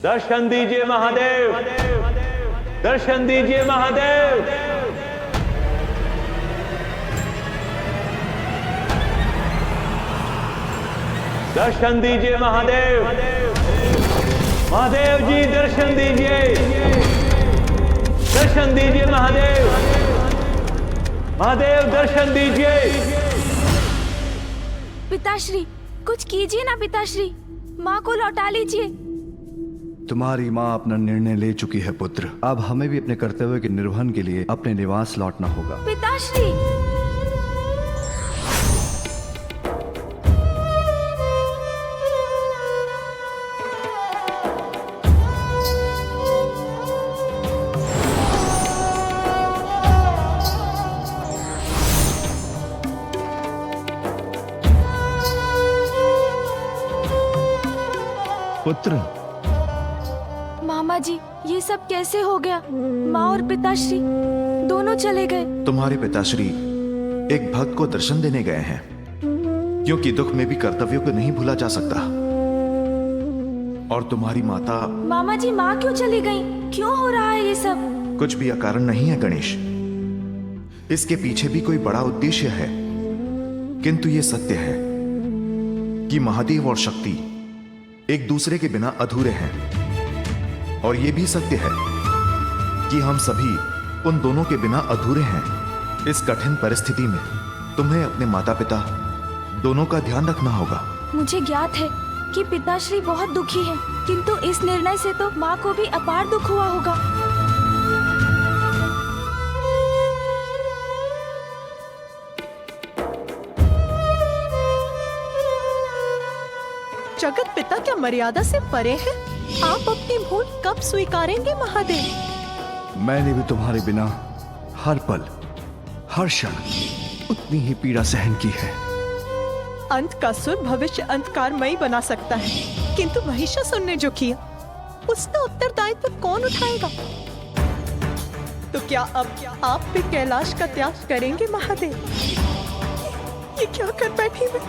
दर्शन दीजिए महादेव, दर्शन दीजिए महादेव। दर्शन दीजिए महादेव, महादेव जी दर्शन दीजिए, दर्शन दीजिए महादेव, महादेव दर्शन दीजिए। पिताश्री कुछ कीजिए ना पिताश्री, माँ को लौटा लीजिए। तुम्हारी माँ अपना निर्णय ले चुकी है पुत्र। अब हमें भी अपने कर्तव्य के निर्वहन के लिए अपने निवास लौटना होगा। पिताश्री पुत्र, मामा जी ये सब कैसे हो गया? माँ और पिताश्री दोनों चले गए। तुम्हारे पिताश्री एक भक्त को दर्शन देने गए हैं, क्योंकि दुख में भी कर्तव्यों को नहीं भूला जा सकता। और तुम्हारी माता। मामा जी माँ क्यों चली गई? क्यों हो रहा है ये सब? कुछ भी अकारण नहीं है गणेश, इसके पीछे भी कोई बड़ा उद्देश्य है। किंतु ये सत्य है कि महादेव और शक्ति एक दूसरे के बिना अधूरे हैं, और यह भी सत्य है कि हम सभी उन दोनों के बिना अधूरे हैं। इस कठिन परिस्थिति में तुम्हें अपने माता पिता दोनों का ध्यान रखना होगा। मुझे ज्ञात है कि पिताश्री बहुत दुखी हैं, किंतु इस निर्णय से तो माँ को भी अपार दुख हुआ होगा। जगत पिता क्या मर्यादा से परे है? आप अपनी भूल कब स्वीकारेंगे महादेव? मैंने भी तुम्हारे बिना हर पल हर क्षण उतनी ही पीड़ा सहन की है। अंत का सुर भविष्य अंधकारमयी बना सकता है, किंतु महिषासुर ने जो किया उसका उत्तरदायित्व कौन उठाएगा? तो क्या अब आप भी कैलाश का त्याग करेंगे महादेव? ये क्या कर बैठी मैं?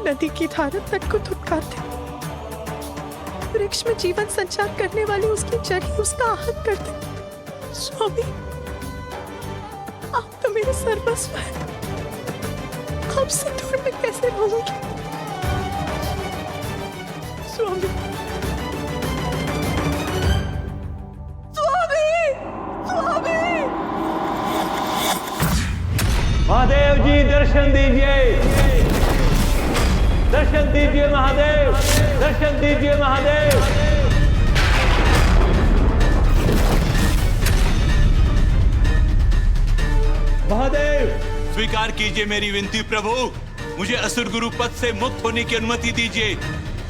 नदी की धारा तट को धुतकारते, वृक्ष में जीवन संचार करने वाली उसकी जड़ ही उसका आहत करते। स्वामी, आप तो मेरे सर्वस्व हैं। आपसे दूर मैं कैसे रहूंगी? स्वामी, स्वामी, स्वामी। महादेव जी दर्शन दीजिए, दर्शन दीजिए महादेव, दर्शन दीजिए महादेव। महादेव स्वीकार कीजिए मेरी विनती प्रभु, मुझे असुर गुरु पद से मुक्त होने की अनुमति दीजिए,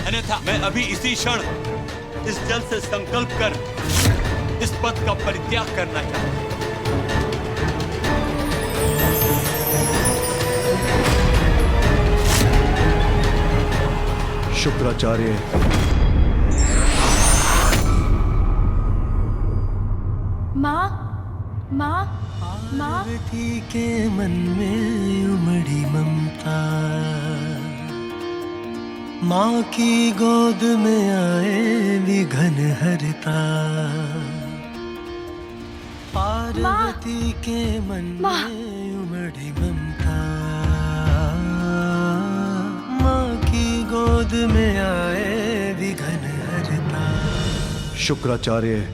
अन्यथा मैं अभी इसी क्षण इस जल से संकल्प कर इस पद का परित्याग करना चाहता हूं। शुक्राचार्य, माँ, माँ, माँ। पार्वती के मन में उमड़ी ममता, माँ की गोद में आए विघन हरता। पार्वती के मन में उमड़ी ममता, माँ की गोद में आए विघन हरता। शुक्राचार्य,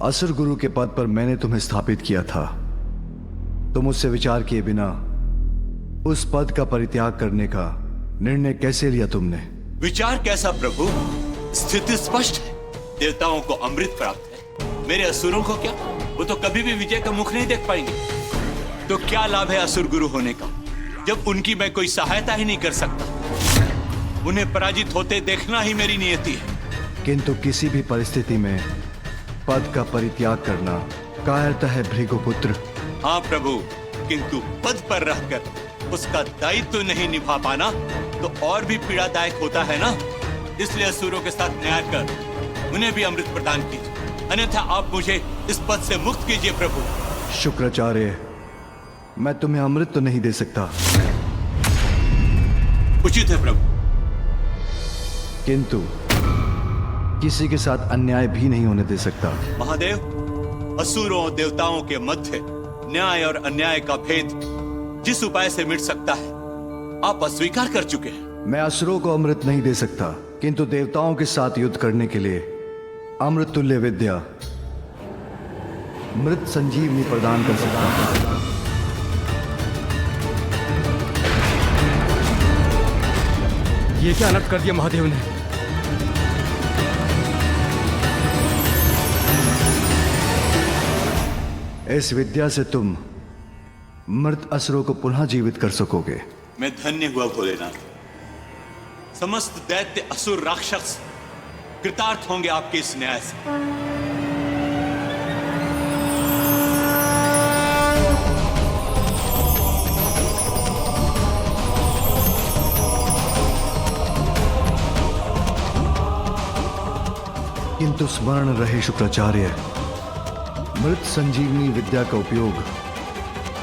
असुर गुरु के पद पर मैंने तुम्हें स्थापित किया था, तो मुझसे विचार किए बिना उस पद का परित्याग करने का निर्णय कैसे लिया तुमने? विचार कैसा प्रभु? स्थिति स्पष्ट है, देवताओं को अमृत प्राप्त है, मेरे असुरों को क्या? वो तो कभी भी विजय का मुख नहीं देख पाएंगे। तो क्या लाभ है असुर गुरु होने का, जब उनकी मैं कोई सहायता ही नहीं कर सकता? उन्हें पराजित होते देखना ही मेरी नियति है। किंतु किसी भी परिस्थिति में पद का परित्याग करना कायरता है भृगुपुत्र। हाँ प्रभु, किंतु पद पर रहकर उसका दायित्व नहीं निभा पाना तो और भी पीड़ादायक होता है ना। इसलिए असुरों के साथ न्याय कर उन्हें भी अमृत प्रदान कीजिए, अन्यथा आप मुझे इस पद से मुक्त कीजिए प्रभु। शुक्राचार्य, मैं तुम्हें अमृत तो नहीं दे सकता, उचित है प्रभु, किंतु किसी के साथ अन्याय भी नहीं होने दे सकता। महादेव, असुरों और देवताओं के मध्य न्याय और अन्याय का भेद जिस उपाय से मिट सकता है आप अस्वीकार कर चुके हैं। मैं असुरों को अमृत नहीं दे सकता, किंतु देवताओं के साथ युद्ध करने के लिए अमृत तुल्य विद्या मृत संजीवनी प्रदान कर सकता हूं। ये क्या अनर्थ कर दिया महादेव ने? इस विद्या से तुम मृत असुरों को पुनः जीवित कर सकोगे। मैं धन्य हुआ भोलेनाथ। समस्त दैत्य असुर राक्षस कृतार्थ होंगे आपके इस न्याय से। किंतु स्मरण रहे शुक्राचार्य, मृत संजीवनी विद्या का उपयोग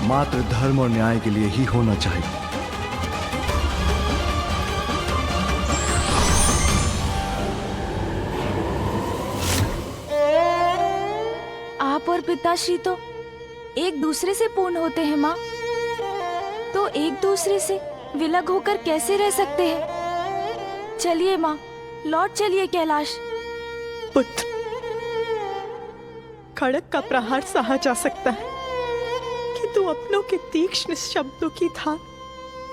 मात्र धर्म और न्याय के लिए ही होना चाहिए। आप और पिताश्री तो एक दूसरे से पूर्ण होते हैं माँ, तो एक दूसरे से विलग होकर कैसे रह सकते हैं? चलिए माँ, लौट चलिए कैलाश। पुत्र, खड़क का प्रहार सहा जा सकता है कि तू अपनों के तीक्ष्ण शब्दों की धार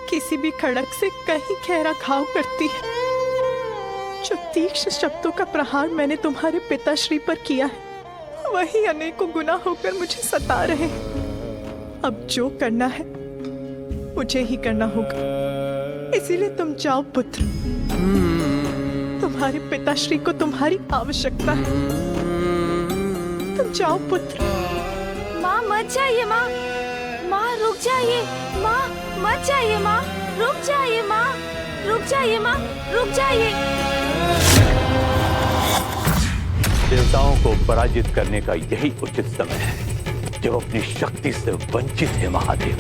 किसी भी खड़क से कहीं गहरा घाव करती है। जो तीक्ष्ण शब्दों का प्रहार मैंने तुम्हारे पिताश्री पर किया है वही अनेकों गुना होकर मुझे सता रहे हैं। अब जो करना है मुझे ही करना होगा, इसीलिए तुम जाओ पुत्र। तुम्हारे पिताश्री को तुम्हारी आवश्यकता है। तुम जाओ पुत्र। माँ मत जाइए माँ, माँ रुक जाइए, माँ मत जाइए, माँ रुक जाइए, माँ रुक जाइए, माँ रुक जाइए। देवताओं को पराजित करने का यही उचित समय है जब अपनी शक्ति से वंचित है महादेव।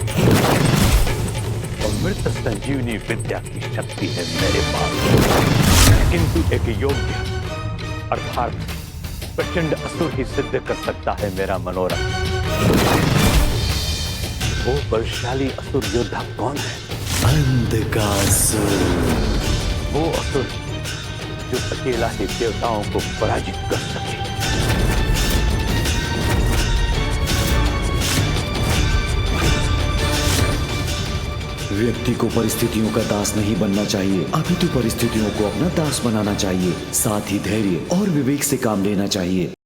और मृत संजीवनी विद्या की शक्ति है मेरे पास, किंतु एक योग्य अर्थात प्रचंड असुर ही सिद्ध कर सकता है मेरा मनोरथ। वो बलशाली असुर योद्धा कौन है? अंधकासुर। वो असुर जो अकेला ही देवताओं को पराजित कर सके। व्यक्ति को परिस्थितियों का दास नहीं बनना चाहिए, अपितु परिस्थितियों को अपना दास बनाना चाहिए। साथ ही धैर्य और विवेक से काम लेना चाहिए।